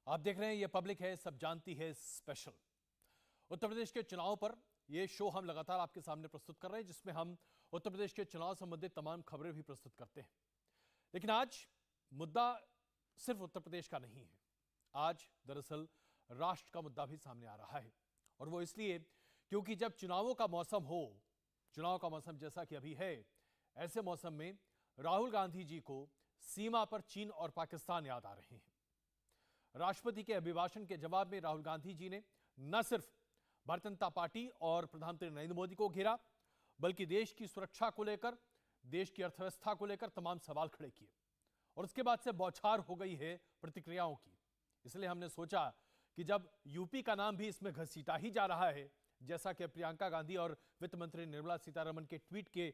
आप देख रहे हैं ये पब्लिक है सब जानती है स्पेशल। उत्तर प्रदेश के चुनाव पर ये शो हम लगातार आपके सामने प्रस्तुत कर रहे हैं, जिसमें हम उत्तर प्रदेश के चुनाव संबंधित तमाम खबरें भी प्रस्तुत करते हैं। लेकिन आज मुद्दा सिर्फ उत्तर प्रदेश का नहीं है। आज दरअसल राष्ट्र का मुद्दा भी सामने आ रहा है, और वो इसलिए क्योंकि जब चुनावों का मौसम हो, चुनाव का मौसम जैसा कि अभी है, ऐसे मौसम में राहुल गांधी जी को सीमा पर चीन और पाकिस्तान याद आ रहे हैं। राष्ट्रपति के अभिभाषण के जवाब में राहुल गांधी जी ने न सिर्फ भारतीय जनता पार्टी और प्रधानमंत्री नरेंद्र मोदी को घेरा, बल्कि देश की सुरक्षा को लेकर, देश की अर्थव्यवस्था को लेकर तमाम सवाल खड़े किए। और उसके बाद से बौछार हो गई है प्रतिक्रियाओं की। इसलिए हमने सोचा कि जब यूपी का नाम भी इसमें घसीटा ही जा रहा है, जैसा कि प्रियंका गांधी और वित्त मंत्री निर्मला सीतारमण के ट्वीट के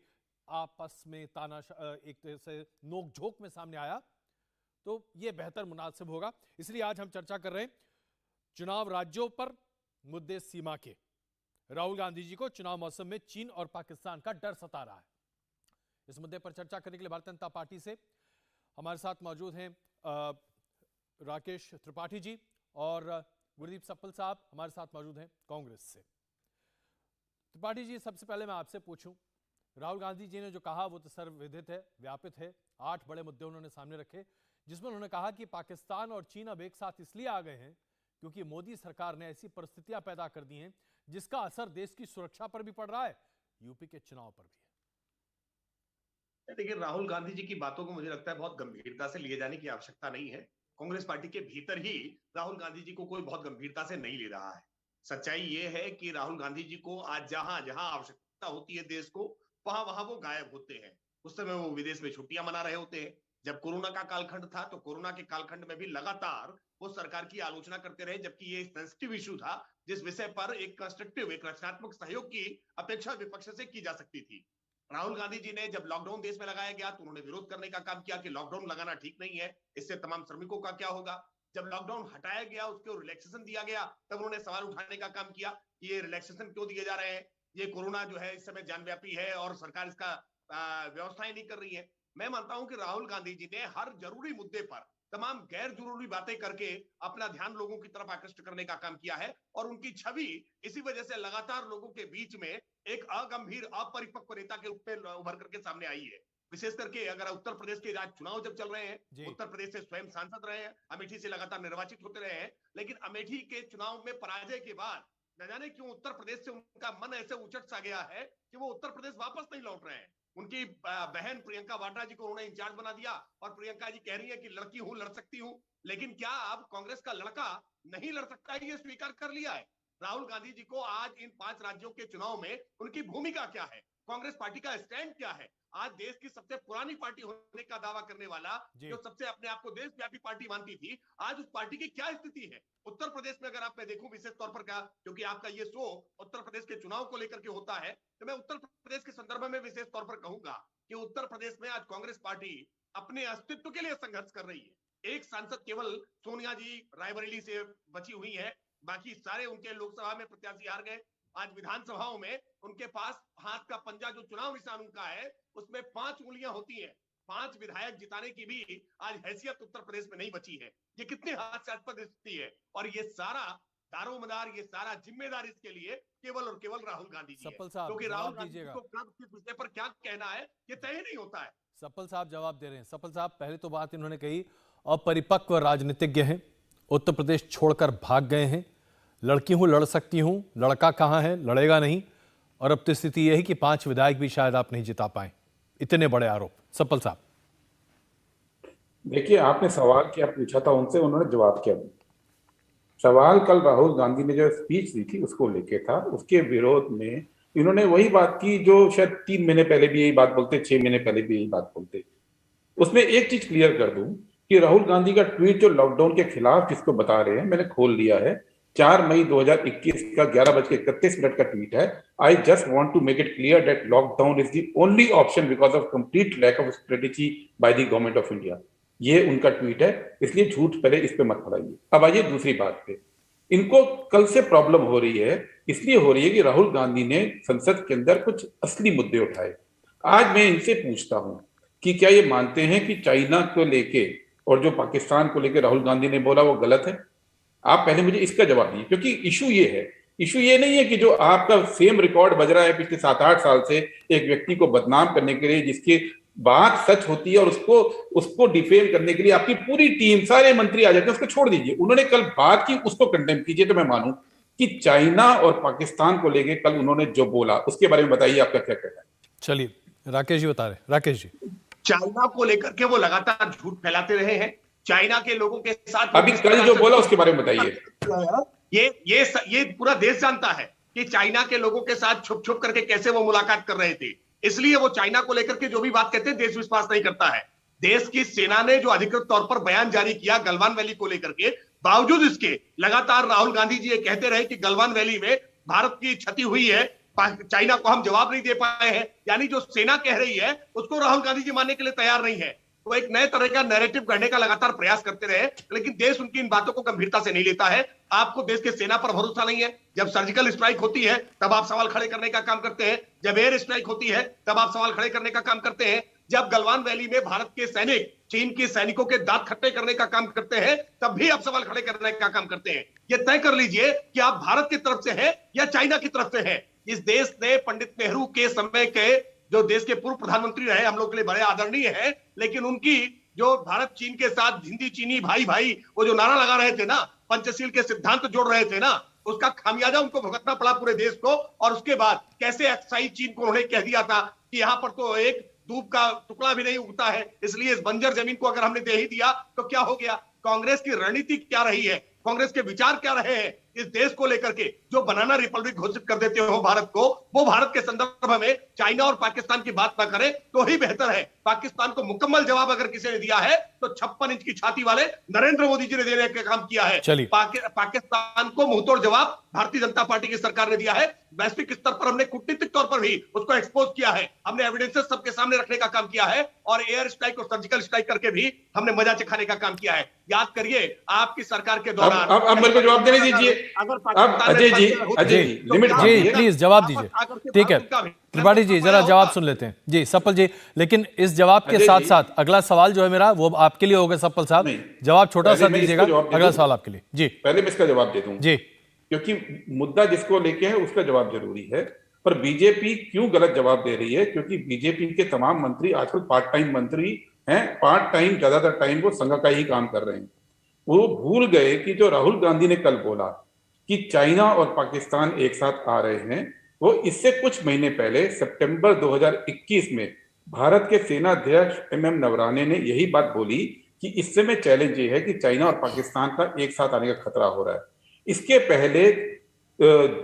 आपस में एक तरह से नोकझोंक में सामने आया, तो यह बेहतर मुनासिब होगा। इसलिए आज हम चर्चा कर रहे हैं चुनाव राज्यों पर, मुद्दे सीमा के। राहुल गांधी जी को चुनाव मौसम में चीन और पाकिस्तान का डर सता रहा है। इस मुद्दे पर चर्चा करने के लिए भारतीय जनता पार्टी से हमारे साथ मौजूद हैं राकेश त्रिपाठी जी, और गुरदीप सप्पल साहब हमारे साथ मौजूद हैं कांग्रेस से। त्रिपाठी जी, सबसे पहले मैं आपसे पूछूं, राहुल गांधी जी ने जो कहा वो तो सर्वविदित है, व्यापित है। 8 बड़े मुद्दे उन्होंने सामने रखे, जिसमें उन्होंने कहा कि पाकिस्तान और चीन अब एक साथ इसलिए आ गए हैं क्योंकि मोदी सरकार ने ऐसी परिस्थितियां पैदा कर दी हैं जिसका असर देश की सुरक्षा पर भी पड़ रहा है, यूपी के चुनाव पर भी है। देखिए, राहुल गांधी जी की बातों को मुझे लगता है बहुत गंभीरता से लिए जाने की आवश्यकता नहीं है। कांग्रेस पार्टी के भीतर ही राहुल गांधी जी को कोई बहुत गंभीरता से नहीं ले रहा है। सच्चाई ये है कि राहुल गांधी जी को आज जहां जहां आवश्यकता होती है देश को, वहां वहां वो गायब होते हैं। उस समय वो विदेश में छुट्टियां मना रहे होते हैं। जब कोरोना का कालखंड था तो कोरोना के कालखंड में भी लगातार वो सरकार की आलोचना करते रहे, जबकि ये सेंसिटिव इशू था जिस विषय पर एक कंस्ट्रक्टिव, एक रचनात्मक सहयोग की अपेक्षा विपक्ष से की जा सकती थी। राहुल गांधी जी ने जब लॉकडाउन देश में लगाया गया तो उन्होंने विरोध करने का काम किया कि लॉकडाउन लगाना ठीक नहीं है, इससे तमाम श्रमिकों का क्या होगा। जब लॉकडाउन हटाया गया, उसको रिलैक्सेशन दिया गया, तब उन्होंने सवाल उठाने का काम किया कि ये रिलैक्सेशन क्यों दिए जा रहे हैं, ये कोरोना जो है इस समय जानव्यापी है और सरकार इसका व्यवस्थाएं नहीं कर रही है। मैं मानता हूं कि राहुल गांधी जी ने हर जरूरी मुद्दे पर तमाम गैर जरूरी बातें करके अपना ध्यान लोगों की तरफ आकृष्ट करने का काम किया है, और उनकी छवि इसी वजह से लगातार लोगों के बीच में एक अगंभीर, अपरिपक्व नेता के रूप में उभर करके सामने आई है। विशेष करके अगर उत्तर प्रदेश के आज चुनाव जब चल रहे हैं, उत्तर प्रदेश से स्वयं सांसद रहे हैं, अमेठी से लगातार निर्वाचित होते रहे हैं, लेकिन अमेठी के चुनाव में पराजय के बाद न जाने क्यों उत्तर प्रदेश से उनका मन ऐसे उचट सा गया है कि वो उत्तर प्रदेश वापस नहीं लौट रहे हैं। उनकी बहन प्रियंका वाड्रा जी को उन्होंने इंचार्ज बना दिया, और प्रियंका जी कह रही है कि लड़की हूं, लड़ सकती हूं। लेकिन क्या अब कांग्रेस का लड़का नहीं लड़ सकता है, ये स्वीकार कर लिया है। राहुल गांधी जी को आज इन 5 राज्यों के चुनाव में उनकी भूमिका क्या है, कांग्रेस पार्टी का स्टैंड क्या है। आज देश की सबसे पुरानी पार्टी होने का दावा करने वाला, जो सबसे अपने आप को देशव्यापी पार्टी मानती थी, आज उस पार्टी की क्या स्थिति है। उत्तर प्रदेश में अगर आप मैं देखूं विशेष तौर पर, क्या, क्योंकि आपका ये शो उत्तर प्रदेश के चुनाव को लेकर के होता है, तो मैं उत्तर प्रदेश के संदर्भ में विशेष तौर पर कहूंगा कि उत्तर प्रदेश में आज कांग्रेस पार्टी अपने अस्तित्व के लिए संघर्ष कर रही है। एक सांसद केवल सोनिया जी रायबरेली से बची हुई है, बाकी सारे उनके लोकसभा में प्रत्याशी हार गए। आज विधानसभाओं में उनके पास हाथ का पंजा, जो चुनाव निशान उनका है, उसमें 5 उंगलियां होती हैं। 5 विधायक जिताने की भी आज हैसियत उत्तर प्रदेश में नहीं बची है। ये कितनी हास्यास्पद स्थिति है, और ये सारा दारोमदार, ये सारा जिम्मेदार इसके लिए केवल और केवल राहुल गांधी जी है। क्योंकि राहुल गांधी को कब किस विषय पर क्या कहना है, ये तय नहीं होता है। सप्पल साहब जवाब दे रहे हैं। सप्पल साहब, पहले तो बात इन्होंने कही अपरिपक्व राजनीतिज्ञ हैं, उत्तर प्रदेश छोड़कर भाग गए हैं, लड़की हूं, लड़ सकती हूं, लड़का कहां है, लड़ेगा नहीं, और अब तो स्थिति यह है कि 5 विधायक भी शायद आप नहीं जिता पाए। इतने बड़े आरोप। सप्पल साहब, देखिए, आपने सवाल क्या पूछा था उनसे, उन्होंने जवाब क्या दिया। सवाल कल राहुल गांधी ने जो स्पीच दी थी उसको लेके था, उसके विरोध में इन्होंने वही बात की जो शायद 3 महीने पहले भी यही बात बोलते, 6 महीने पहले भी यही बात बोलते। उसमें एक चीज क्लियर कर दूं कि राहुल गांधी का ट्वीट जो लॉकडाउन के खिलाफ जिसको बता रहे हैं, मैंने खोल लिया है, 4 मई 2021 का 11:31 का ट्वीट है। I just want to make it clear that lockdown is the only option because of complete lack of strategy by the government of India. ये उनका ट्वीट है, इसलिए झूठ पहले इस पे मत पड़ाइए। अब आइए दूसरी बात पे। इनको कल से प्रॉब्लम हो रही है, इसलिए हो रही है कि राहुल गांधी ने संसद के अंदर कुछ असली मुद्दे उठाए। आज मैं इनसे पूछता हूं कि क्या ये मानते हैं कि चाइना को लेके और जो पाकिस्तान को लेके राहुल गांधी ने बोला वो गलत है? आप पहले मुझे इसका जवाब दीजिए, क्योंकि इशू ये है, इशू ये नहीं है कि जो आपका सेम रिकॉर्ड बज रहा है पिछले 7-8 साल से एक व्यक्ति को बदनाम करने के लिए, जिसकी बात सच होती है और उसको डिफेम करने के लिए आपकी पूरी टीम, सारे मंत्री आ जाते हैं, उसको छोड़ दीजिए। उन्होंने कल बात की, उसको कंडेम कीजिए तो मैं मानूं कि चाइना और पाकिस्तान को लेके कल उन्होंने जो बोला उसके बारे में बताइए आपका क्या कहना है। चलिए राकेश जी बता रहे। राकेश जी, चाइना को लेकर के वो लगातार झूठ फैलाते रहे हैं। चाइना के लोगों के साथ अभी कल जो बोला उसके बारे में बताइए। ये पूरा देश जानता है कि चाइना के लोगों के साथ छुप छुप करके कैसे वो मुलाकात कर रहे थे। इसलिए वो चाइना को लेकर के जो भी बात कहते हैं देश विश्वास नहीं करता है। देश की सेना ने जो अधिकृत तौर पर बयान जारी किया गलवान वैली को लेकर के, बावजूद इसके लगातार राहुल गांधी जी ये कहते रहे कि गलवान वैली में भारत की क्षति हुई है, चाइना को हम जवाब नहीं दे पाए हैं। यानी जो सेना कह रही है उसको राहुल गांधी जी मानने के लिए तैयार नहीं है। वो एक नए तरह का नैरेटिव गढ़ने का लगातार प्रयास करते रहे, लेकिन देश उनकी इन बातों को गंभीरता से नहीं लेता है। आपको देश के सेना पर भरोसा नहीं है। जब सर्जिकल स्ट्राइक होती है तब आप सवाल खड़े करने का काम करते हैं, जब एयर स्ट्राइक होती है तब आप सवाल खड़े करने का काम करते हैं, जब गलवान वैली में भारत के सैनिक चीन के सैनिकों के दांत खट्टे करने का काम करते हैं तब भी आप सवाल खड़े करने का काम करते हैं। ये तय कर लीजिए कि आप भारत की तरफ से हैं या चाइना की तरफ से हैं। इस देश ने पंडित नेहरू के समय के जो देश के पूर्व प्रधानमंत्री रहे, हम लोग के लिए बड़े आदरणीय है, लेकिन उनकी जो भारत चीन के साथ हिंदी चीनी भाई भाई वो जो नारा लगा रहे थे ना, पंचशील के सिद्धांत जोड़ रहे थे ना, उसका खामियाजा उनको भुगतना पड़ा पूरे देश को। और उसके बाद कैसे अक्साई चीन को उन्होंने कह दिया था कि यहां पर तो एक दूब का टुकड़ा भी नहीं उगता है, इसलिए इस बंजर जमीन को अगर हमने दे ही दिया तो क्या हो गया। कांग्रेस की रणनीति क्या रही है, कांग्रेस के विचार क्या रहे हैं इस देश को लेकर के, जो बनाना रिपब्लिक घोषित कर देते हो भारत को, वो भारत के संदर्भ में चाइना और पाकिस्तान की बात ना करें तो ही बेहतर है। पाकिस्तान को मुकम्मल जवाब अगर किसी ने दिया है तो 56 इंच की छाती वाले नरेंद्र मोदी जी ने देने का काम किया है। पाकिस्तान को मुंहतोड़ जवाब भारतीय जनता पार्टी की सरकार ने दिया है। वैश्विक स्तर पर हमने कूटनीतिक तौर पर भी उसको एक्सपोज किया है, हमने एविडेंसेस सबके सामने रखने का काम किया है, और एयर स्ट्राइक और सर्जिकल स्ट्राइक करके भी हमने मजा चखाने का काम किया है। याद करिए आपकी सरकार के दौरान। अब मेरे को जवाब देने दीजिए। अब Ajay ji limit ji please जवाब दीजिए। ठीक है त्रिपाठी जी, जरा जवाब सुन लेते हैं जी सफल जी। लेकिन इस जवाब के साथ साथ अगला सवाल जो है मेरा वो आपके लिए होगा सफल साहब, जवाब छोटा सा दीजिएगा। अगला सवाल आपके लिए जी। पहले मैं इसका जवाब दे दूं जी, क्योंकि मुद्दा जिसको लेके है उसका जवाब जरूरी है। पर बीजेपी क्यों गलत जवाब दे रही है, क्योंकि बीजेपी के तमाम मंत्री आजकल पार्ट टाइम मंत्री हैं, पार्ट टाइम ज्यादातर टाइम वो संघ का ही काम कर रहे हैं। वो भूल गए कि जो राहुल गांधी ने कल बोला कि चाइना और पाकिस्तान एक साथ आ रहे हैं, वो इससे कुछ महीने पहले सितंबर 2021 में भारत के सेना अध्यक्ष MM नवराने ने यही बात बोली कि इस समय चैलेंज ये है कि चाइना और पाकिस्तान का एक साथ आने का खतरा हो रहा है। इसके पहले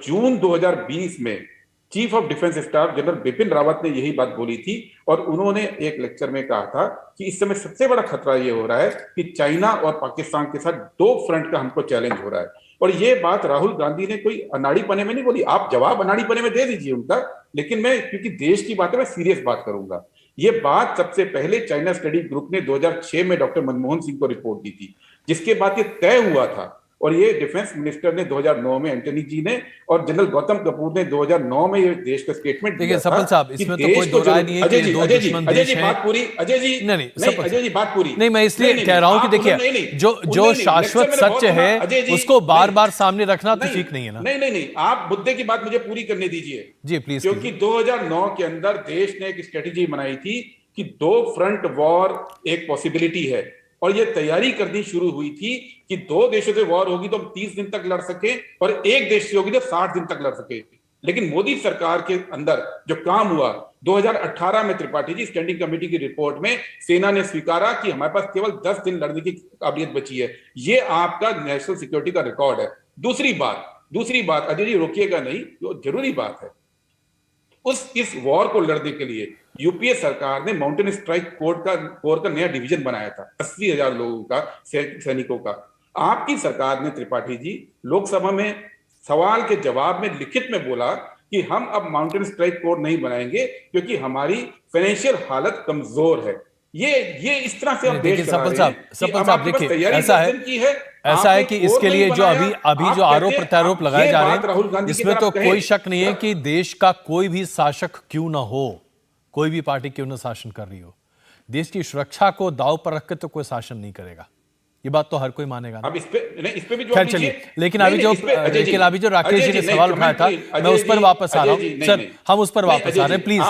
जून 2020 में chief of defence staff general Bipin Rawat ने यही बात बोली थी, और उन्होंने एक लेक्चर में कहा था कि इस समय सबसे बड़ा खतरा ये हो रहा है कि चाइना और पाकिस्तान के साथ दो फ्रंट का हमको चैलेंज हो रहा है। और ये बात राहुल गांधी ने कोई अनाड़ी पने में नहीं बोली। आप जवाब अनाड़ी पने में दे दीजिए उनका, लेकिन मैं क्योंकि देश की बात है मैं सीरियस बात करूंगा। ये बात सबसे पहले चाइना स्टडी ग्रुप ने 2006 में डॉक्टर मनमोहन सिंह को रिपोर्ट दी थी, जिसके बाद ये तय हुआ था। और ये डिफेंस मिनिस्टर ने 2009 में एंटनी जी ने और जनरल गौतम कपूर ने 2009 में ये देश का स्टेटमेंट दिया था। सफल साहब इसमें तो कोई दो राय नहीं है कि दो दुश्मन देश हैं। बात पूरी अजय जी, नहीं अजय जी बात पूरी नहीं, मैं इसलिए कह रहा हूं कि देखिए जो शाश्वत सत्य है उसको बार बार सामने रखना तो ठीक नहीं है ना। नहीं आप मुद्दे की बात मुझे पूरी करने दीजिए जी प्लीज। क्योंकि 2009 के अंदर देश ने एक स्ट्रेटेजी बनाई थी कि दो फ्रंट वॉर एक पॉसिबिलिटी है, और ये तैयारी करनी शुरू हुई थी कि दो देशों से वॉर होगी तो हम 30 दिन तक लड़ सके, और एक देश से होगी तो 60 दिन तक लड़ सके। लेकिन मोदी सरकार के अंदर जो काम हुआ 2018 में, त्रिपाठी जी स्टैंडिंग कमेटी की रिपोर्ट में सेना ने स्वीकारा कि हमारे पास केवल 10 दिन लड़ने की काबिलियत बची है। ये आपका नेशनल सिक्योरिटी का रिकॉर्ड है। दूसरी बात अजय जी रोकिएगा नहीं, जो जरूरी बात है, इस वॉर को लड़ने के लिए यूपीए सरकार ने माउंटेन स्ट्राइक कोर का नया डिवीजन बनाया था, 80,000 लोगों का, सैनिकों का। आपकी सरकार ने त्रिपाठी जी लोकसभा में सवाल के जवाब में लिखित में बोला कि हम अब माउंटेन स्ट्राइक कोर नहीं बनाएंगे क्योंकि हमारी फाइनेंशियल हालत कमजोर है। ये इस तरह से आप देश सफल साहब देखिए ऐसा है कि इसके लिए जो अभी जो आरोप प्रत्यारोप लगाए जा रहे हैं, इसमें तो कोई शक नहीं है कि देश का कोई भी शासक क्यों ना हो, कोई भी पार्टी क्यों ना शासन कर रही हो, देश की सुरक्षा को दांव पर रख के तो कोई शासन नहीं करेगा। ये बात तो हर कोई मानेगा ना। अब इस पे भी खैर चलिए, लेकिन अभी जो राकेश जी ने सवाल उठाया था, मैं उस पर वापस आ रहा हूं सर, हम उस पर वापस आ रहे हैं। Please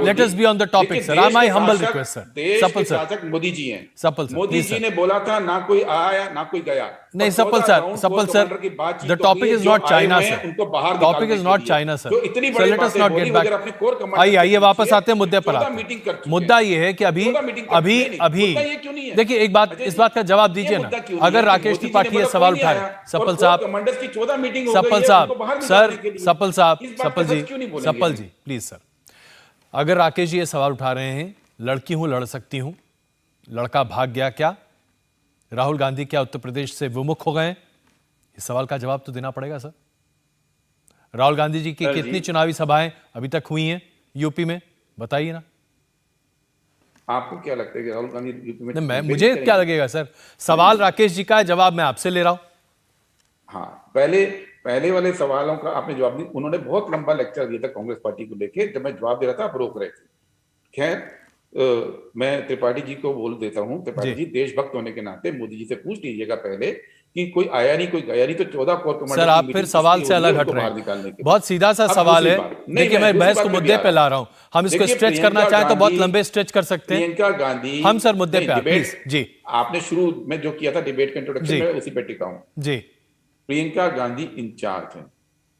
let us be on the topic sir, my humble request sir. सफल सर, मोदी जी हैं, सफल सर, मोदी जी ने बोला था ना कोई आया ना कोई गया। नहीं सफल sir, the topic is not China sir, topic is not China sir, let us not get back. आइए वापस आते हैं मुद्दे पर आते हैं। मुद्दा ये है कि अभी देखिए, एक बात, इस बात का जवाब दीजिए ना, अगर राकेश त्रिपाठी ये सवाल उठा रहे, सफल साहब, सफल जी प्लीज सर, अगर राकेश जी ये सवाल उठा रहे हैं, लड़की हूं लड़ सकती हूं, लड़का भाग गया, क्या राहुल गांधी क्या उत्तर प्रदेश से विमुख हो गए? इस सवाल का जवाब तो देना पड़ेगा सर। राहुल गांधी जी की कितनी चुनावी सभाएं अभी तक हुई हैं यूपी में, बताइए ना। आपको क्या लगता है कि राहुल गांधी यूपी में? मुझे क्या लगेगा सर, सवाल राकेश जी का है, जवाब मैं आपसे ले रहा हूं। हाँ, पहले वाले सवालों का आपने जवाब नहीं, उन्होंने बहुत लंबा लेक्चर दिया था कांग्रेस पार्टी को लेके, जब मैं जवाब दे रहा था आप रोक रहे थे। खैर, मैं त्रिपाठी जी को बोल देता हूं, त्रिपाठी जी देशभक्त होने के नाते मोदी जी से पूछ लीजिएगा पहले कि कोई आया नहीं कोई गया नहीं, तो 14 कोर कमांडर सर आप फिर सवाल से अलग हट रहे हैं। बहुत सीधा सा सवाल है, देखिए मैं बहस को मुद्दे पे ला रहा हूं, हम इसको स्ट्रेच करना चाहें तो बहुत लंबे स्ट्रेच कर सकते हैं। प्रियंका गांधी, हम सर मुद्दे पे प्लीज जी। आपने शुरू में जो किया था डिबेट का इंट्रोडक्शन में, उसी पे टिका हूं जी। प्रियंका गांधी इंचार्ज है,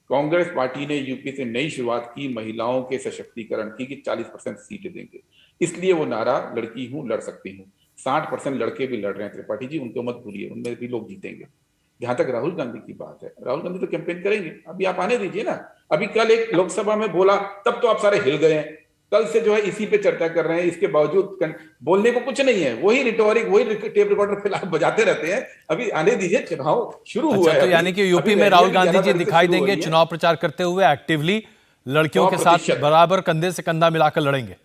कांग्रेस पार्टी ने यूपी से नई शुरुआत की, महिलाओं के सशक्तिकरण की कि 40% सीटें देंगे, इसलिए वो नारा लड़की हूं लड़ सकती हूं। 60% लड़के भी लड़ रहे हैं त्रिपाठी जी, उनको मत भूलिए, उनमें भी लोग जीतेंगे। जहां तक राहुल गांधी की बात है, राहुल गांधी तो कैंपेन करेंगे, अभी आप आने दीजिए ना। अभी कल एक लोकसभा में बोला, तब तो आप सारे हिल गए हैं, कल से जो है इसी पे चर्चा कर रहे हैं, इसके बावजूद बोलने को कुछ नहीं है, वही रिटोरिक, वही टेप रिकॉर्डर फिलहाल बजाते रहते हैं। अभी आने दीजिए, चुनाव शुरू हुआ है। तो यानी कि यूपी में राहुल गांधी जी दिखाई देंगे चुनाव प्रचार करते हुए एक्टिवली, लड़कियों के साथ बराबर कंधे से कंधा मिलाकर लड़ेंगे।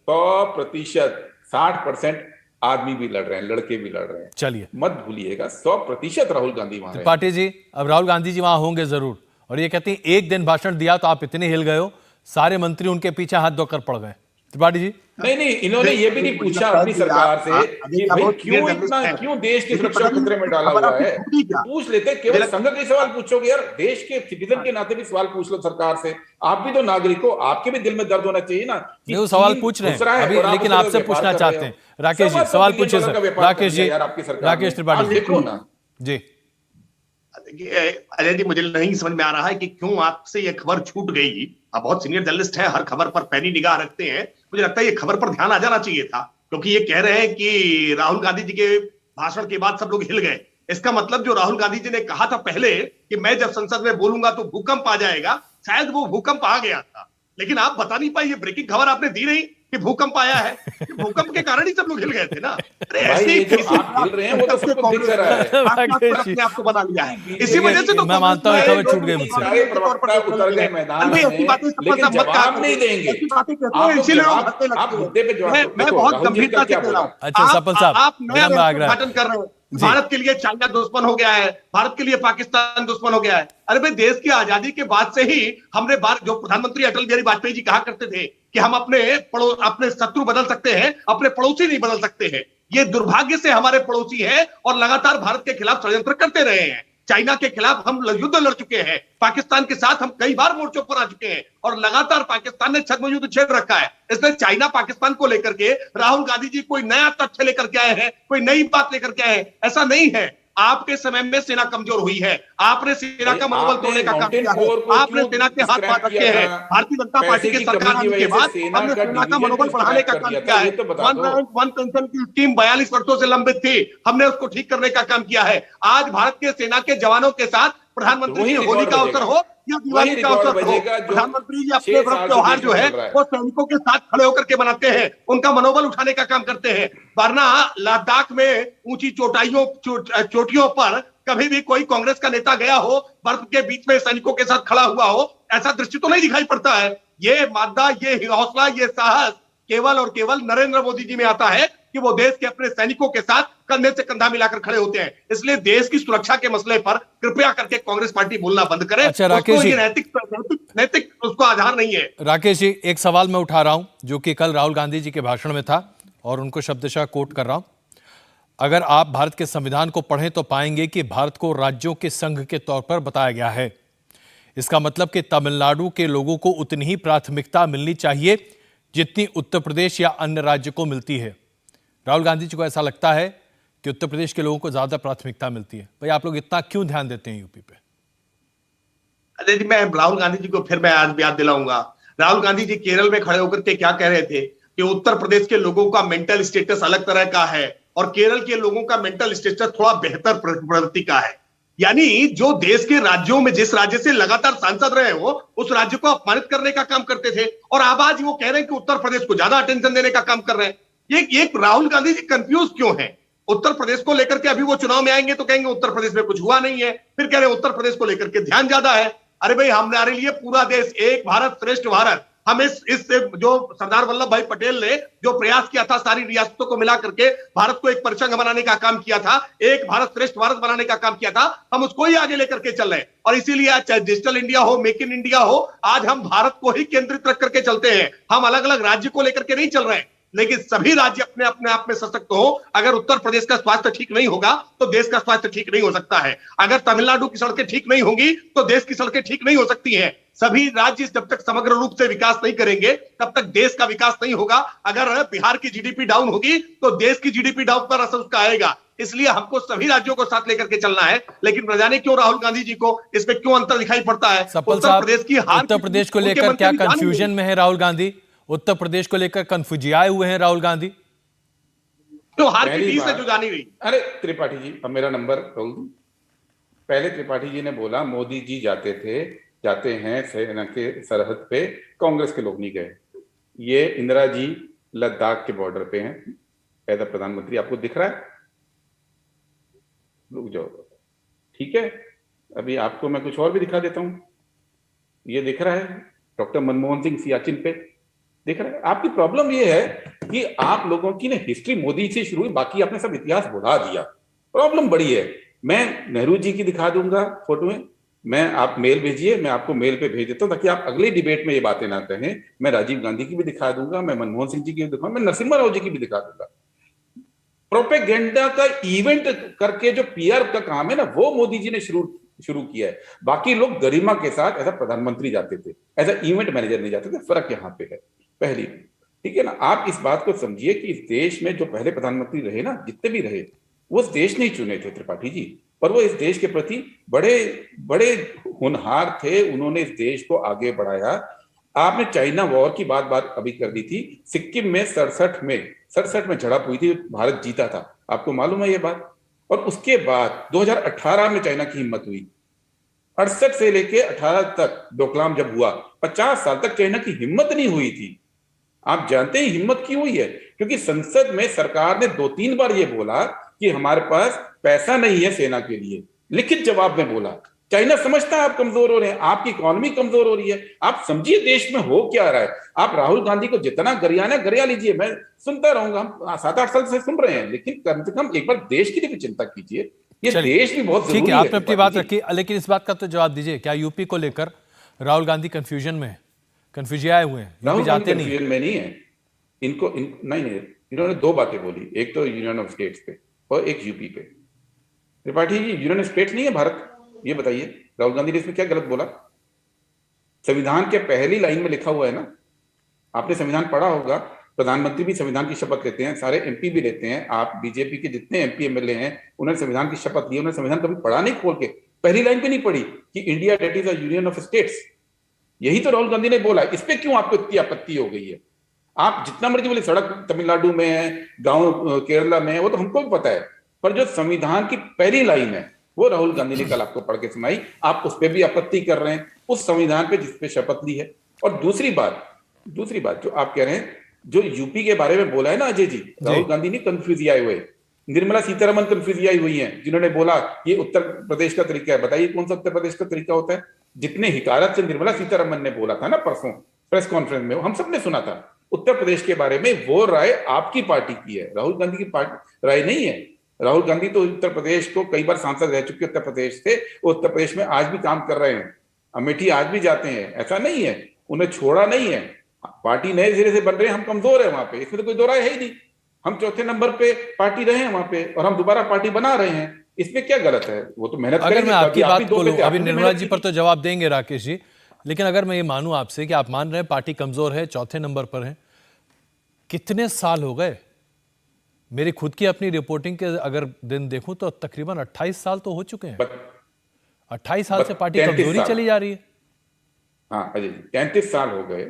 100%, 60% आदमी भी लड़ रहे हैं, लड़के भी लड़ रहे हैं। चलिए मत भूलिएगा, 100% राहुल गांधी वहां हैं। त्रिपाठी जी, अब राहुल गांधी जी वहां होंगे जरूर, और ये कहती हैं एक दिन भाषण दिया तो आप इतने हिल गए हो, सारे मंत्री उनके पीछे हाथ धोकर पड़ गए। त्रिपाठी जी नहीं, इन्होंने ये भी नहीं पूछा अपनी सरकार से कि भाई क्यों देश की सुरक्षा खतरे में डाला हुआ है। पूछ लेते, केवल संघ के सवाल पूछोगे यार, देश के सिटीजन के नाते भी सवाल पूछ लो सरकार से। आप भी तो नागरिक हो, आपके भी दिल में दर्द होना चाहिए ना। वो सवाल पूछ रहे हैं अभी, लेकिन आपसे पूछना चाहते हैं। राकेश जी सवाल पूछिए सर। राकेश जी, राकेश त्रिपाठी देखो ना जी। अजय जी, मुझे नहीं समझ में आ रहा है कि क्यों आपसे ये खबर छूट गई। आप बहुत सीनियर जर्नलिस्ट हैं, हर खबर पर पैनी निगाह रखते हैं, मुझे लगता है ये खबर पर ध्यान आ जाना चाहिए था, क्योंकि ये कह रहे हैं कि राहुल गांधी जी के भाषण के बाद सब लोग हिल गए। इसका मतलब जो राहुल गांधी जी ने कहा था पहले कि मैं जब संसद में बोलूंगा तो भूकंप आ जाएगा, शायद वो भूकंप आ गया था, लेकिन आप बता नहीं पाए, ये ब्रेकिंग खबर आपने दी नहीं कि भूकंप आया है। भूकंप के कारण ही सब लोग हिल गए थे ना। अरे ऐसे ही आप हिल रहे हैं, वो तो सबको दिख रहा है, आपको बता लिया है, इसी वजह से तो मैं मानता हूं खबर छूट गई मुझसे। उतर गए मैदान में, लेकिन जवाब नहीं देंगे। आप मुद्दे पे जवाब, मैं बहुत गंभीरता से कह रहा हूं। अच्छा सफल साहब, आप नया उद्घाटन कर रहे हैं, भारत के लिए चाइना दुश्मन हो गया है, भारत के लिए पाकिस्तान दुश्मन हो गया है। अरे भाई, देश की आजादी के बाद से ही हमने जो प्रधानमंत्री अटल बिहारी वाजपेयी जी कहा करते थे कि हम अपने शत्रु बदल सकते हैं, अपने पड़ोसी नहीं बदल सकते हैं। ये दुर्भाग्य से हमारे पड़ोसी है और लगातार भारत के खिलाफ षड्यंत्र करते रहे हैं। चाइना के खिलाफ हम युद्ध लड़ चुके हैं, पाकिस्तान के साथ हम कई बार मोर्चों पर आ चुके हैं, और लगातार पाकिस्तान ने छद्म युद्ध छेड़ रखा है। इसलिए चाइना पाकिस्तान को लेकर के राहुल गांधी जी कोई नया तथ्य लेकर के आए हैं, कोई नई बात लेकर के आए हैं, ऐसा नहीं है। आपके समय में सेना कमजोर हुई है, आपने सेना का मनोबल तोड़ने का काम किया है, आपने सेना के हाथ बांध रखे हैं। भारतीय जनता पार्टी की सरकार आने के बाद हमने सेना का मनोबल बढ़ाने का काम किया है। वन पेंशन की स्कीम 42 वर्षों से लंबित थी, हमने उसको ठीक करने का काम किया है। आज भारत के सेना के जवानों के साथ प्रधानमंत्री की होली का अवसर हो या दिवाली का अवसर हो, प्रधानमंत्री जी अपने व्रत त्योहार जो है वो सैनिकों के साथ खड़े होकर के मनाते हैं, उनका मनोबल उठाने का काम करते हैं। वरना लद्दाख में ऊंची चोटियों पर कभी भी कोई कांग्रेस का नेता गया हो, बर्फ के बीच में सैनिकों के साथ खड़ा हुआ हो, ऐसा दृश्य तो नहीं दिखाई पड़ता है। ये मादा, ये हौसला, ये साहस केवल और केवल नरेंद्र मोदी जी में आता है कि वो देश के अपने सैनिकों के साथ कंधे से कंधा मिलाकर खड़े होते हैं। इसलिए देश की सुरक्षा के मसले पर कृपया करके कांग्रेस पार्टी बोलना बंद करे। अच्छा राकेश जी, नैतिक उसको आधार नहीं है। राकेश जी, एक सवाल मैं उठा रहा हूं जो कि कल राहुल गांधी जी के भाषण में था और उनको शब्दशः कोट कर रहा हूं। अगर आप भारत के संविधान को पढ़ें तो पाएंगे कि भारत को राज्यों के संघ के तौर पर बताया गया है। इसका मतलब कि तमिलनाडु के लोगों को उतनी ही प्राथमिकता मिलनी चाहिए जितनी उत्तर प्रदेश या अन्य राज्य को मिलती है। राहुल गांधी जी को ऐसा लगता है कि उत्तर प्रदेश के लोगों को ज्यादा प्राथमिकता मिलती है। भाई आप लोग इतना क्यों ध्यान देते हैं यूपी पे? अरे जी, मैं राहुल गांधी जी को फिर मैं आज याद दिलाऊंगा। राहुल गांधी जी केरल में खड़े होकर के क्या कह रहे थे कि उत्तर प्रदेश के लोगों का मेंटल स्टेटस अलग तरह का है और केरल के लोगों का मेंटल स्टेटस थोड़ा बेहतर प्रवृत्ति का है। यानी जो देश के राज्यों में जिस राज्य से लगातार सांसद रहे हो उस राज्य को अपमानित करने का काम करते थे, और अब आज वो कह रहे हैं कि उत्तर प्रदेश को ज्यादा अटेंशन देने का काम कर रहे हैं। ये राहुल गांधी जी कंफ्यूज क्यों है? उत्तर प्रदेश को लेकर के अभी वो चुनाव में आएंगे तो कहेंगे उत्तर प्रदेश में कुछ हुआ नहीं है, फिर कह रहे हैं उत्तर प्रदेश को लेकर के ध्यान ज्यादा है। अरे भाई, हमारे लिए पूरा देश एक भारत श्रेष्ठ भारत, हम इस जो सरदार वल्लभ भाई पटेल ने जो प्रयास किया था सारी रियासतों को मिला करके भारत को एक परिसंघ बनाने का काम किया था, एक भारत श्रेष्ठ भारत बनाने का काम किया था, हम उसको ही आगे लेकर के चल रहे हैं। और इसीलिए आज चाहे डिजिटल इंडिया हो, मेक इन इंडिया हो, आज हम भारत को ही केंद्रित रख करके चलते हैं। हम अलग अलग राज्य को लेकर के नहीं चल रहे हैं, लेकिन सभी राज्य अपने अपने आप में सशक्त हो। अगर उत्तर प्रदेश का स्वास्थ्य ठीक नहीं होगा तो देश का स्वास्थ्य ठीक नहीं हो सकता है। अगर तमिलनाडु की सड़कें ठीक नहीं होंगी तो देश की सड़कें ठीक नहीं हो सकती हैं। सभी राज्य जब तक समग्र रूप से विकास नहीं करेंगे तब तक देश का विकास नहीं होगा। अगर बिहार की जीडीपी डाउन होगी तो देश की जीडीपी डाउन पर असर उसका आएगा। इसलिए हमको सभी राज्यों को साथ लेकर के चलना है। लेकिन न जाने क्यों राहुल गांधी जी को इसमें क्यों अंतर दिखाई पड़ता है। उत्तर प्रदेश की हार, उत्तर प्रदेश को लेकर क्या कंफ्यूजन में है राहुल गांधी? उत्तर प्रदेश को लेकर कंफ्यूजियाए हुए हैं राहुल गांधी? तो हार की बीच से जो जानी रही। अरे त्रिपाठी जी, अब मेरा नंबर पहले त्रिपाठी जी ने बोला मोदी जी जाते हैं सेना के सरहद पे, कांग्रेस के लोग नहीं गए। ये इंदिरा जी लद्दाख के बॉर्डर पे हैं एज अ प्रधानमंत्री, आपको दिख रहा है? रुक जाओ, ठीक है, अभी आपको मैं कुछ और भी दिखा देता हूं। ये दिख रहा है डॉक्टर मनमोहन सिंह सियाचिन पे, दिख रहा है। आपकी प्रॉब्लम ये है कि आप लोगों की ना हिस्ट्री मोदी से शुरू हुई, बाकी आपने सब इतिहास भुला दिया। प्रॉब्लम बड़ी है। मैं नेहरू जी की दिखा दूंगा फोटो में, आप मेल भेजिए, मैं आपको मेल पे भेज देता हूं ताकि आप अगले डिबेट में ये बातें ना कहें। मैं राजीव गांधी की भी दिखा दूंगा, मैं मनमोहन सिंह जी की भी दिखाऊंगा, मैं नरसिम्हा राव जी की भी दिखा दूंगा। प्रोपेगेंडा का इवेंट करके जो पीआर का काम है ना, वो मोदी जी ने शुरू किया है। बाकी लोग गरिमा के साथ ऐसा प्रधानमंत्री जाते थे, ऐसा इवेंट मैनेजर नहीं जाते थे। फर्क यहाँ पे है पहली, ठीक है ना। आप इस बात को समझिए कि इस देश में जो पहले प्रधानमंत्री रहे ना, जितने भी रहे, वो इस देश नहीं चुने थे त्रिपाठी जी, और वो इस देश के प्रति बड़े बड़े होनहार थे। उन्होंने इस देश को आगे बढ़ाया। आपने चाइना वॉर की बात अभी कर दी थी। सिक्किम में 67 में झड़प हुई थी, भारत जीता था, आपको मालूम है ये बात? और उसके बाद 2018 में चाइना की हिम्मत हुई। 68 से लेके 18 तक डोकलाम जब हुआ, 50 साल तक चाइना की हिम्मत नहीं हुई थी। आप जानते हैं हिम्मत क्यों हुई है? क्योंकि संसद में सरकार ने 2-3 बार ये बोला कि हमारे पास पैसा नहीं है सेना के लिए, लिखित जवाब में बोला। चाइना समझता है आप कमजोर हो रहे हैं, आपकी इकोनॉमी कमजोर हो रही है। आप समझिए देश में हो क्या रहा है। आप राहुल गांधी को जितना गरिया लीजिए, मैं सुनता रहूंगा, हम 7-8 साल से सुन रहे हैं, लेकिन कम से कम एक बार देश की भी चिंता कीजिए। ये देश भी बहुत ठीक है, आपने अपनी बात रखी, लेकिन इस बात का तो जवाब दीजिए, क्या यूपी को लेकर राहुल गांधी कंफ्यूजन में है, कंफ्यूजियाए हुए हैं? राहुल गांधी कंफ्यूजन में नहीं है। नहीं, इन्होंने 2 बातें बोली, एक तो यूनियन ऑफ स्टेट्स पे और एक यूपी पे। Tripathi ji, union of states नहीं है भारत, ये बताइए राहुल गांधी ने इसमें क्या गलत बोला? संविधान के पहली लाइन में लिखा हुआ है ना, आपने संविधान पढ़ा होगा। प्रधानमंत्री भी संविधान की शपथ लेते हैं, सारे एमपी भी लेते हैं। आप बीजेपी के जितने एमपी एमएलए हैं उन्होंने संविधान की शपथ ली। उन्होंने संविधान कभी पढ़ा नहीं खोल के, पहली लाइन पे नहीं पढ़ी कि India that is a union of states. यही तो राहुल गांधी ने बोला। इस पे क्यों आपको इतनी आपत्ति हो गई है? आप जितना मर्जी बोले सड़क तमिलनाडु में है, गांव केरला में है, वो तो हमको भी पता है, पर जो संविधान की पहली लाइन है वो राहुल गांधी ने कल आपको पढ़ के सुनाई। आप उस पर भी आपत्ति कर रहे हैं, उस संविधान पे जिसपे शपथ ली है। और दूसरी बात जो आप कह रहे हैं, जो यूपी के बारे में बोला है ना अजय जी, राहुल गांधी ने कंफ्यूज आए हुए, निर्मला सीतारमन कंफ्यूज आई हुई हैं, जिन्होंने बोला ये उत्तर प्रदेश का तरीका है। बताइए कौन सा उत्तर प्रदेश का तरीका होता है? जितने हिकारत से निर्मला सीतारमन ने बोला था ना परसों प्रेस कॉन्फ्रेंस में, हम सबने सुना था उत्तर प्रदेश के बारे में, वो राय आपकी पार्टी की है, राहुल गांधी की राय नहीं है। राहुल गांधी तो उत्तर प्रदेश को कई बार सांसद रह चुके उत्तर प्रदेश से, उत्तर प्रदेश में आज भी काम कर रहे हैं, अमेठी आज भी जाते हैं, ऐसा नहीं है, उन्हें छोड़ा नहीं है। पार्टी नए सिरे से बन रही है, हम कमजोर है वहां पे, इसमें तो कोई दो राय है ही नहीं। हम चौथे नंबर पे पार्टी रहे हैं वहां पे, और हम दोबारा पार्टी बना रहे हैं, इसमें क्या गलत है? वो तो मेहनत अगर करेंगे। मैं आपकी बात को लूं, अभी आपने निर्मला मेहनत जी की पर थी। तो जवाब देंगे राकेश जी, लेकिन अगर मैं ये मानूं आपसे कि आप मान रहे हैं पार्टी कमजोर है, चौथे नंबर पर है, कितने साल हो गए? मेरी खुद की अपनी रिपोर्टिंग के अगर दिन देखूं तो तकरीबन 28 साल तो हो चुके हैं। 28 साल से पार्टी 33 कमजोरी साल। चली जा रही है। हाँ अजय जी, 33 साल हो गए।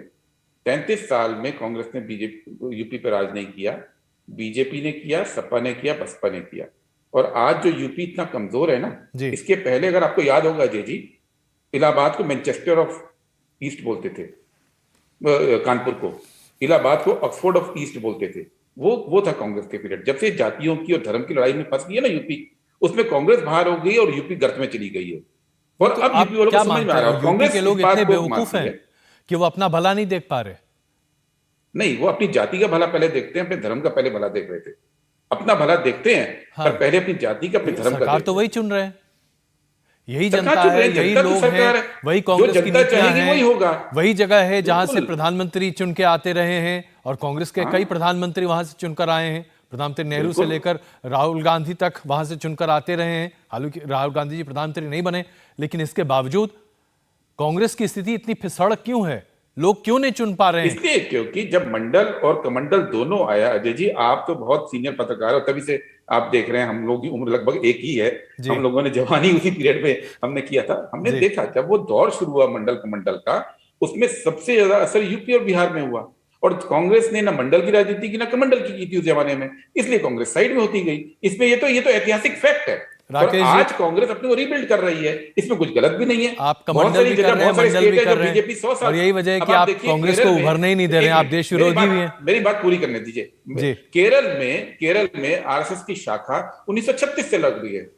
33 साल में कांग्रेस ने बीजेपी यूपी पर राज नहीं किया, बीजेपी ने किया, सपा ने किया, बसपा ने किया। और आज जो यूपी इतना कमजोर है ना, जी। इसके पहले अगर आपको याद होगा अजय जी, इलाहाबाद को मैनचेस्टर ऑफ ईस्ट बोलते थे, कानपुर को इलाहाबाद को ऑक्सफोर्ड ऑफ ईस्ट बोलते थे। वो था कांग्रेस के पीरियड। जब से जातियों की और धर्म की लड़ाई में फंस गई है ना यूपी, उसमें कांग्रेस बाहर हो गई और यूपी गर्त में चली गई है। और तो अब आप यूपी वालों क्या को समझ में मानते आ रहा हैं, है यूपी कांग्रेस के इस लोग बात इतने को बेवकूफ मानती हैं है। कि वो अपना भला नहीं देख पा रहे? नहीं, वो अपनी जाति का भला पहले देखते हैं, अपने धर्म का पहले भला देख रहे थे। अपना भला देखते हैं, हाँ। पर पहले अपनी जाति का, अपने धर्म का सरकार देखते तो हैं। वही चुन रहे हैं, यही सरकार जनता चुन है, रही है, यही जनता तो लोग सरकार हैं, है। वही जो कांग्रेस की जनता नीतियां चाहेगी वही हैं, होगा। वही जगह है जहां से बिल्कुल। प्रधानमंत्री चुन के आते रहे हैं, और कांग्रेस के कई प्रधानमंत्री वहां से चुनकर आए हैं। प्रधानमंत्री नेहरू से बिल्कुल। लेकर राहुल गांधी तक वहां से चुनकर आते रहे हैं। हालांकि राहुल गांधी जी प्रधानमंत्री नहीं बने, लेकिन इसके बावजूद कांग्रेस की स्थिति इतनी फिसड़ क्यों है? लोग क्यों नहीं चुन पा रहे हैं? इसलिए क्योंकि जब मंडल और कमंडल दोनों आया, अजय जी आप तो बहुत सीनियर पत्रकार हो, तभी से आप देख रहे हैं, हम लोग की उम्र लगभग एक ही है। हम लोगों ने जवानी उसी पीरियड में हमने किया था। हमने देखा जब वो दौर शुरू हुआ मंडल कमंडल का, उसमें सबसे ज्यादा असर यूपी और बिहार में हुआ। और कांग्रेस ने ना मंडल की राजनीति की ना कमंडल की थी उस जमाने में, इसलिए कांग्रेस साइड में होती गई। इसमें ये तो ऐतिहासिक फैक्ट है। और आज कांग्रेस अपने को रीबिल्ड कर रही है, इसमें कुछ गलत भी नहीं है। आप कमंडल भी कर रहे हैं, मंडल भी कर रहे हैं, और यही वजह है कि आप कांग्रेस को उभरने ही नहीं दे रहे हैं, आप देश विरोधी भी हैं। मेरी बात पूरी करने दीजिए। केरल में आरएसएस की शाखा 1936 से लग रही है।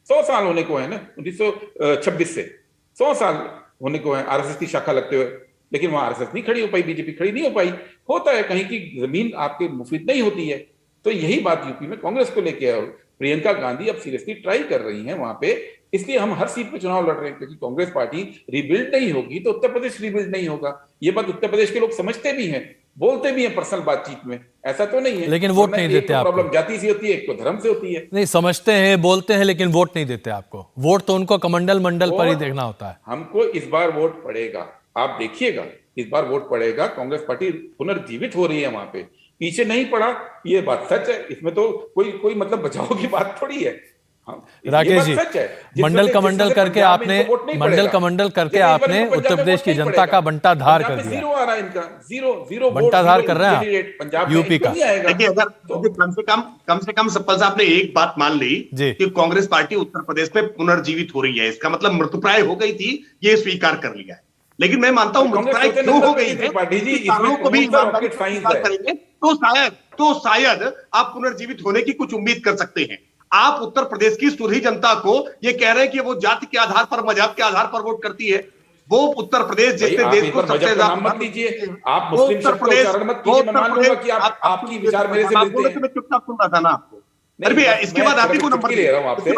100 साल होने को है ना, 1926 से 100 साल होने को है आरएसएस की शाखा लगते हुए, लेकिन वहां आरएसएस नहीं खड़ी हो पाई, बीजेपी खड़ी नहीं हो पाई। होता है, कहीं की जमीन आपके मुफीद नहीं होती है। तो यही बात यूपी में कांग्रेस को लेके है। प्रियंका गांधी अब सीरियसली ट्राई कर रही हैं वहां पे, इसलिए हम हर सीट पे चुनाव लड़ रहे हैं, क्योंकि कांग्रेस पार्टी रिबिल्ड नहीं होगी तो उत्तर प्रदेश रिबिल्ड नहीं होगा। ये बात उत्तर प्रदेश के लोग समझते भी हैं, बोलते भी हैं पर्सनल बातचीत में, ऐसा तो नहीं है। लेकिन वोट नहीं देते आपको। प्रॉब्लम जाति से होती है, एक तो धर्म से होती है। नहीं, समझते हैं, बोलते हैं, लेकिन वोट नहीं देते आपको। वोट तो उनको कमंडल मंडल पर ही देखना होता है। हमको इस बार वोट पड़ेगा, आप देखिएगा, इस बार वोट पड़ेगा। कांग्रेस पार्टी पुनर्जीवित हो रही है वहां पे, पीछे नहीं पड़ा, ये बात सच है। इसमें तो कोई मतलब बचाव की बात थोड़ी है। राकेश जी, मंडल कमंडल करके आपने उत्तर प्रदेश की जनता का बंटाधार कर दिया। जीरो आ रहा है इनका, जीरो बंटाधार कर रहे हैं पंजाब यूपी का। देखिए, अगर कम से कम सप्पल साहब ने एक बात मान ली कि कांग्रेस पार्टी उत्तर प्रदेश में पुनर्जीवित हो रही है, इसका मतलब मृतप्राय हो गई थी, ये स्वीकार कर लिया है। लेकिन मैं मानता हूं मृतप्राय क्यों हो गई है, कारणों को भी करेंगे तो शायद आप पुनर्जीवित होने की कुछ उम्मीद कर सकते हैं। आप उत्तर प्रदेश की सुरही जनता को ये कह रहे हैं कि वो जाति के आधार पर, मजहब के आधार पर वोट करती है। वो उत्तर प्रदेश जिसने देश को सबसे ज्यादा मत लीजिए, आप मुस्लिम शब्द का उच्चारण मत कीजिए। मैं मान लूंगा कि आपकी विचार मेरे से मिलते हैं। मैं चुपचाप सुन रहा था ना आपको। अरे भैया, इसके बाद आप ही को नंबर ले रहा हूं आपसे,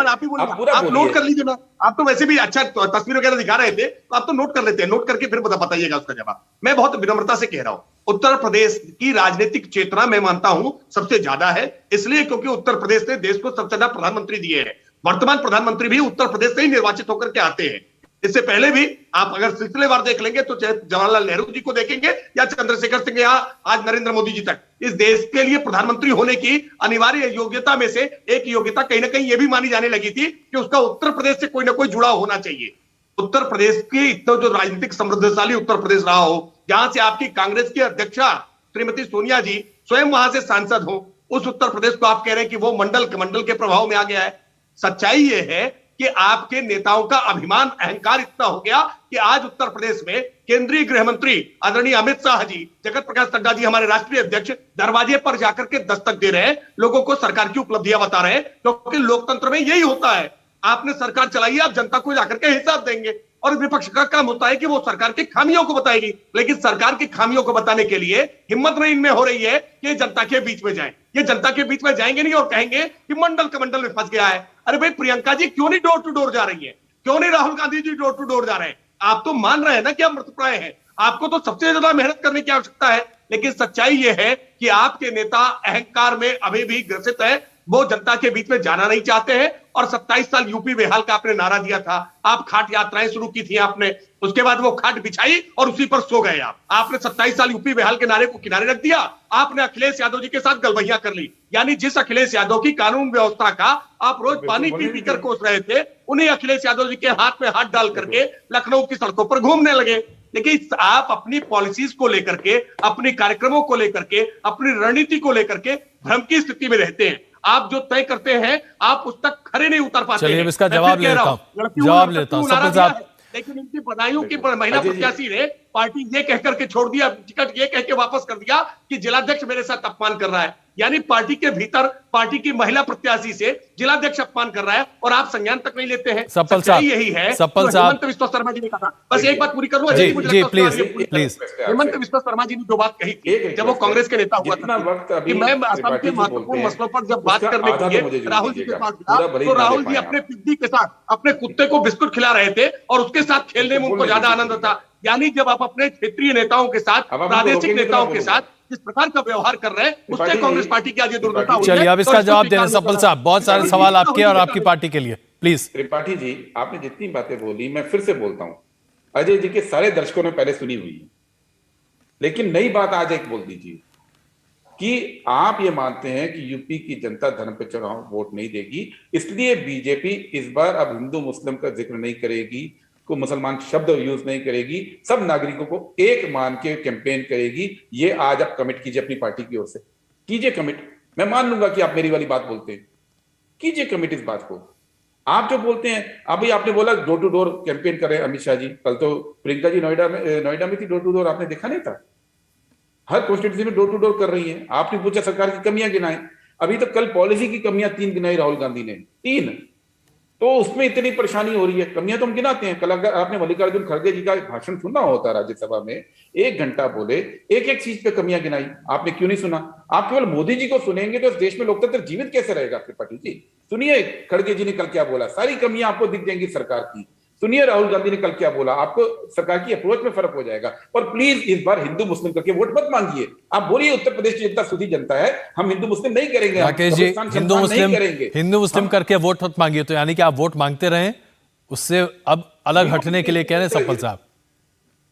आप नोट कर लीजिए ना। आप तो वैसे भी अच्छा तस्वीर वगैरह दिखा रहे थे, तो आप तो नोट कर लेते हैं, नोट करके फिर बताइएगा उसका जवाब। मैं बहुत विनम्रता से कह रहा हूं, उत्तर प्रदेश की राजनीतिक चेतना मैं मानता हूं सबसे ज्यादा है, इसलिए क्योंकि उत्तर प्रदेश ने देश को सबसे ज्यादा प्रधानमंत्री दिए हैं। वर्तमान प्रधानमंत्री भी उत्तर प्रदेश से ही निर्वाचित होकर के आते हैं। इससे पहले भी आप अगर सिलसिलेवार देख लेंगे तो जवाहरलाल नेहरू जी को देखेंगे या चंद्रशेखर सिंह या आज नरेंद्र मोदी जी तक, इस देश के लिए प्रधानमंत्री होने की अनिवार्य योग्यता में से एक योग्यता कहीं ना कहीं यह भी मानी जाने लगी थी कि उसका उत्तर प्रदेश से कोई ना कोई जुड़ाव होना चाहिए। उत्तर प्रदेश की इतना जो राजनीतिक समृद्धशाली उत्तर प्रदेश रहा हो, जहां से आपकी कांग्रेस की अध्यक्षा श्रीमती सोनिया जी स्वयं वहां से सांसद हो, उस उत्तर प्रदेश को आप कह रहे हैं कि वो मंडल कमंडल के प्रभाव में आ गया है। सच्चाई ये है कि आपके नेताओं का अभिमान, अहंकार इतना हो गया कि आज उत्तर प्रदेश में केंद्रीय गृह मंत्री आदरणीय अमित शाह जी, जगत प्रकाश नड्डा जी हमारे राष्ट्रीय अध्यक्ष दरवाजे पर जाकर के दस्तक दे रहे हैं, लोगों को सरकार की उपलब्धियां बता रहे हैं, क्योंकि लोकतंत्र में यही होता है। आपने सरकार चलाई है, आप जनता को जाकर के हिसाब देंगे, और विपक्ष का काम होता है कि वो सरकार की खामियों को बताएगी। लेकिन सरकार की खामियों को बताने के लिए हिम्मत नहीं इनमें हो रही है कि जनता के बीच में जाए। ये जनता के बीच में जाएंगे नहीं और कहेंगे कि मंडल कमंडल में फंस गया है। अरे भाई, प्रियंका जी क्यों नहीं डोर टू डोर जा रही है? क्यों नहीं Rahul Gandhi ji door to door जा रहे हैं? आप तो मान रहे हैं ना कि आप मृतप्राय हैं। आपको तो सबसे ज्यादा मेहनत करने की आवश्यकता है। लेकिन सच्चाई ये है कि आपके नेता अहंकार में अभी भी ग्रसित है, वो जनता के बीच में जाना नहीं चाहते हैं। और 27 साल यूपी बेहाल का आपने नारा दिया था, आप खाट यात्राएं शुरू की थी आपने, उसके बाद वो खाट बिछाई और उसी पर सो गए आपने 27 साल यूपी बेहाल के नारे को किनारे रख दिया, आपने अखिलेश यादव जी के साथ गलबहियां कर ली। यानी जिस अखिलेश यादव की कानून व्यवस्था का आप रोज पानी पी पी कर कोस रहे थे, उन्हीं अखिलेश यादव जी के हाथ में हाथ डाल करके लखनऊ की सड़कों पर घूमने लगे। लेकिन आप अपनी पॉलिसीज को लेकर के, अपनी कार्यक्रमों को लेकर के, अपनी रणनीति को लेकर के भ्रम की स्थिति में रहते हैं। आप जो तय करते हैं आप उस तक खड़े नहीं उतर पाते। चलिए इसका जवाब लेता हूं सपल साहब। लेकिन इनकी बदायूं की महिला प्रत्याशी ने पार्टी ये कहकर के छोड़ दिया, टिकट ये कह के वापस कर दिया कि जिलाध्यक्ष मेरे साथ अपमान कर रहा है। यानी पार्टी के भीतर पार्टी की महिला प्रत्याशी से जिलाध्यक्ष अपमान कर रहा है और आप संज्ञान तक नहीं लेते हैं। सपल साहब, यही है सपल साहब, हेमंत बिस्वा शर्मा जी ने कहा। बस एक बात पूरी कर लूं। जी प्लीज। हेमंत बिस्वा शर्मा जी ने जो बात कही थी जब वो कांग्रेस के नेता हुआ था कि मैं असम के महत्वपूर्ण मसलों पर जब बात करने के लिए राहुल जी के पास गया तो राहुल जी अपने पिद्दी के साथ अपने कुत्ते को बिस्कुट खिला रहे थे और उसके साथ खेलने में उनको ज्यादा आनंद था। यानी जब आप अपने क्षेत्रीय नेताओं के साथ, प्रादेशिक नेताओं के साथ इस प्रकार का व्यवहार कर रहे हैं, उससे कांग्रेस पार्टी की आज ये दुर्दशा हुई है। चलिए अब इसका जवाब देना सपल साहब, बहुत सारे सवाल आपके और आपकी पार्टी के लिए, प्लीज। त्रिपाठी जी, आपने जितनी बातें बोली मैं फिर से बोलता हूं, अजय जी के सारे दर्शकों ने पहले सुनी हुई है, लेकिन नई बात आज एक बोल दीजिए कि आप ये मानते हैं कि यूपी की जनता धर्म पे चढ़ाव वोट नहीं देगी, इसलिए बीजेपी इस बार अब हिंदू मुस्लिम का जिक्र नहीं करेगी, को मुसलमान शब्द यूज नहीं करेगी, सब नागरिकों को एक मान के कैंपेन करेगी। ये आज आप कमिट कीजिए अपनी पार्टी की ओर से, कीजिए कमिट। मैं मान लूंगा कि आप मेरी वाली बात बोलते हैं, कीजिए कमिट इस बात को। आप जो बोलते हैं, अभी आपने बोला डोर टू डोर कैंपेन कर रहे हैं अमित शाह जी, कल तो प्रियंका जी नोएडा में थी, डोर टू डोर आपने देखा नहीं था? हर कॉन्स्टिट्यूंसी में डोर टू डोर कर रही है। आपने पूछा सरकार की कमियां गिनाएं, अभी तो कल पॉलिसी की कमियां 3 गिनाई राहुल गांधी ने, 3, तो उसमें इतनी परेशानी हो रही है। कमियां तो हम गिनाते हैं। कल अगर आपने मल्लिकार्जुन खड़गे जी का भाषण सुना होता राज्यसभा में, 1 घंटा बोले, एक एक चीज पे कमियां गिनाई, आपने क्यों नहीं सुना? आप केवल मोदी जी को सुनेंगे तो इस देश में लोकतंत्र जीवित कैसे रहेगा? त्रिपाठी जी सुनिए खड़गे जी ने कल क्या बोला, सारी कमियां आपको दिख जाएंगी सरकार की। सुनिए राहुल गांधी ने कल क्या बोला, आपको सरकार की अप्रोच में फर्क हो जाएगा। और प्लीज इस बार हिंदू मुस्लिम करके वोट मत मांगिए। आप बोलिए उत्तर प्रदेश की जनता सुधी जनता है, हम हिंदू मुस्लिम नहीं करेंगे, राकेश जी हिंदू मुस्लिम करके वोट मत मांगिए, तो यानी कि आप वोट मांगते रहें, उससे अब अलग हटने के लिए कह रहे हैं सपल साहब।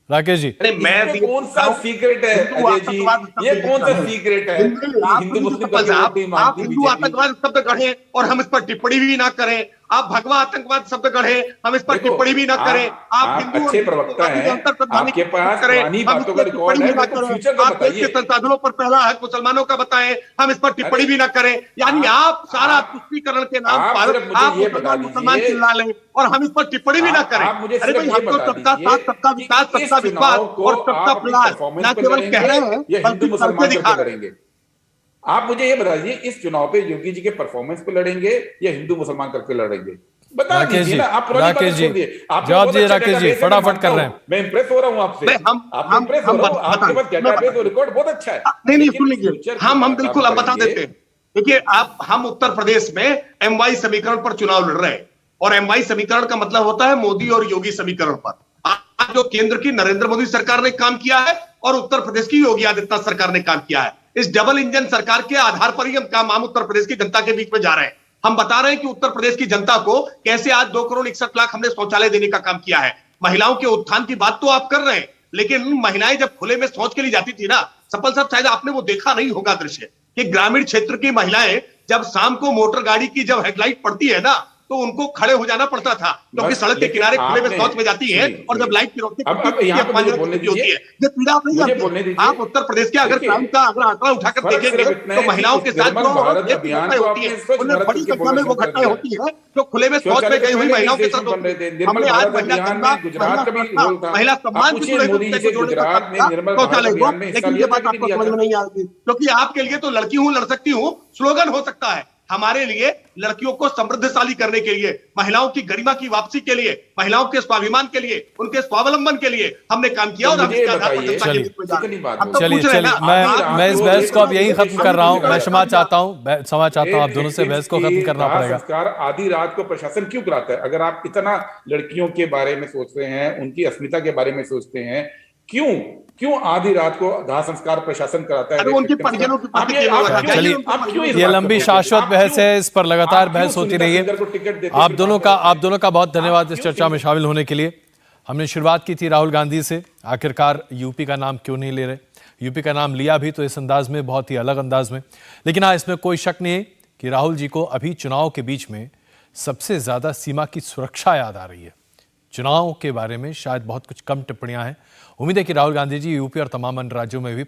राकेश जी, मैं कौन सा सीक्रेट है अजय जी, ये कौन सा सीक्रेट है? हिंदू मुस्लिम आप हिंदू आतंकवाद शब्द गढ़े और हम इस पर टिप्पणी भी ना करें, आप भगवा आतंकवाद शब्द गढ़े हम इस पर टिप्पणी भी ना करें, आप हिंदू अच्छे प्रवक्ता हैं, आपके पास पुरानी बातों का रिकॉर्ड है, फ्यूचर का बताइए। संसाधनों पर पहला हक मुसलमानों का बताएं, हम इस पर टिप्पणी भी ना करें। यानी आप सारा तुष्टीकरण के नाम पर आप मुसलमान चिल्ला लें और हम इस पर टिप्पणी भी ना करें। अरे भाई, हम तो सबका साथ, सबका विकास, सबका विश्वास और सबका प्रयास ना केवल कह रहे हैं बल्कि करके दिखा रहे हैं। आप मुझे ये बता दीजिए, इस चुनाव पे योगी जी के परफॉर्मेंस पे लड़ेंगे या हिंदू मुसलमान करके लड़ेंगे? बता दीजिए ना। आप राकेश जी जवाब दीजिए। राकेश जी फटाफट कर रहे हैं, मैं इंप्रेस हो रहा हूं आपसे। आप इंप्रेस हो रहा हूं, आपके पास डेटाबेस और रिकॉर्ड बहुत अच्छा है। नहीं सुन लीजिए, हम बिल्कुल आप बता देते हैं। देखिए, आप हम उत्तर प्रदेश में MY समीकरण पर चुनाव लड़ रहे हैं और MY समीकरण का मतलब होता है मोदी और योगी समीकरण पर। आज जो केंद्र की नरेंद्र मोदी सरकार ने काम किया है और उत्तर प्रदेश की योगी आदित्यनाथ सरकार ने काम किया है, इस डबल इंजन सरकार के आधार पर ही हम उत्तर प्रदेश की जनता के बीच में जा रहे हैं। हम बता रहे हैं कि उत्तर प्रदेश की जनता को कैसे आज 2 करोड़ 61 लाख हमने शौचालय देने का काम किया है। महिलाओं के उत्थान की बात तो आप कर रहे हैं, लेकिन महिलाएं जब खुले में शौच के लिए जाती थी ना, सपल साहब शायद आपने वो देखा नहीं होगा दृश्य कि ग्रामीण क्षेत्र की महिलाएं जब शाम को मोटर गाड़ी की जब हेडलाइट पड़ती है ना, तो उनको खड़े हो जाना पड़ता था, क्योंकि सड़क के किनारे खुले में शौच में जाती है और जब लाइट की रोशनी होती है। ये पीड़ा आप नहीं जानते। आप उत्तर प्रदेश के अगर क्राइम का अगर आंकड़ा उठाकर देखेंगे तो महिलाओं के साथ जो होती है उनमें बड़ी संख्या में वो घटनाएं होती है जो खुले में शौच में गई हुई महिलाओं के साथ होती है। हमने आज महिला सम्मान से शौचालय को, लेकिन ये बात आपको समझ में नहीं आएगी, क्योंकि आपके लिए तो लड़की हूं लड़ सकती हूं स्लोगन हो सकता है। हमारे लिए लड़कियों को समृद्धशाली करने के लिए, महिलाओं की गरिमा की वापसी के लिए, महिलाओं के स्वाभिमान के लिए, उनके स्वावलंबन के लिए हमने काम किया और हम इसके आधार पर जनता के बीच में जा रहे हैं। चलिए मैं इस बहस को अब यही खत्म कर रहा हूं। मैं क्षमा चाहता हूं आप दोनों से बहस को खत्म करना पड़ेगा। संस्कार आधी रात को प्रशासन क्यों कराता है? अगर आप इतना लड़कियों के बारे में सोच रहे हैं, उनकी अस्मिता के बारे में सोचते हैं, क्यों आधी रात को दाह संस्कार प्रशासन कराता है? अरे उनके परिजनों की पार्टी के लोग आप क्यों चलिए, इस ये बात लंबी को शाश्वत आप बहस क्यों- है, इस पर लगातार आप क्यों बहस होती सुनीता रही सिंगर को है। टिकट देते आप फिर दोनों का बहुत धन्यवाद इस क्यों चर्चा में शामिल होने के लिए। हमने शुरुआत की थी राहुल गांधी से, आखिरकार यूपी का नाम क्यों नहीं ले रहे? यूपी का नाम लिया भी तो इस अंदाज में, बहुत ही अलग अंदाज में। लेकिन हाँ, इसमें कोई शक नहीं है कि राहुल जी को अभी चुनाव के बीच में सबसे ज्यादा सीमा की सुरक्षा याद आ रही है। चुनाव के बारे में शायद बहुत कुछ कम टिप्पणियां हैं। उम्मीद है कि राहुल गांधी जी यूपी और तमाम अन्य राज्यों में भी